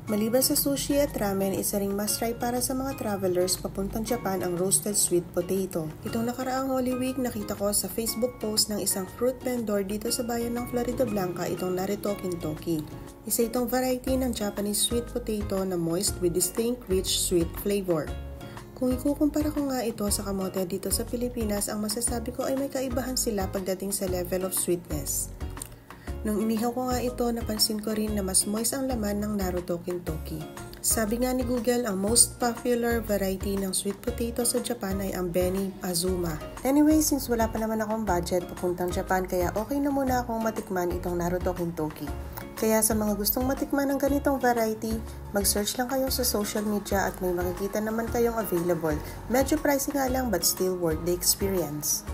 Maliban sa sushi at ramen, isa ring must-try para sa mga travelers papuntang Japan ang roasted sweet potato. Itong nakaraang Holy Week, nakita ko sa Facebook post ng isang fruit vendor dito sa bayan ng Florida Blanca itong Naritokin Toki. Isa itong variety ng Japanese sweet potato na moist with distinct rich sweet flavor. Kung ikukumpara ko nga ito sa kamote dito sa Pilipinas, ang masasabi ko ay may kaibahan sila pagdating sa level of sweetness. Nung inihaw ko nga ito, napansin ko rin na mas moist ang laman ng Naritokin Toki. Sabi nga ni Google, ang most popular variety ng sweet potato sa Japan ay ang Beni Azuma. Anyway, since wala pa naman akong budget papuntang Japan, kaya okay na muna akong matikman itong Naritokin Toki. Kaya sa mga gustong matikman ng ganitong variety, mag-search lang kayo sa social media at may makikita naman kayong available. Medyo pricey nga lang but still worth the experience.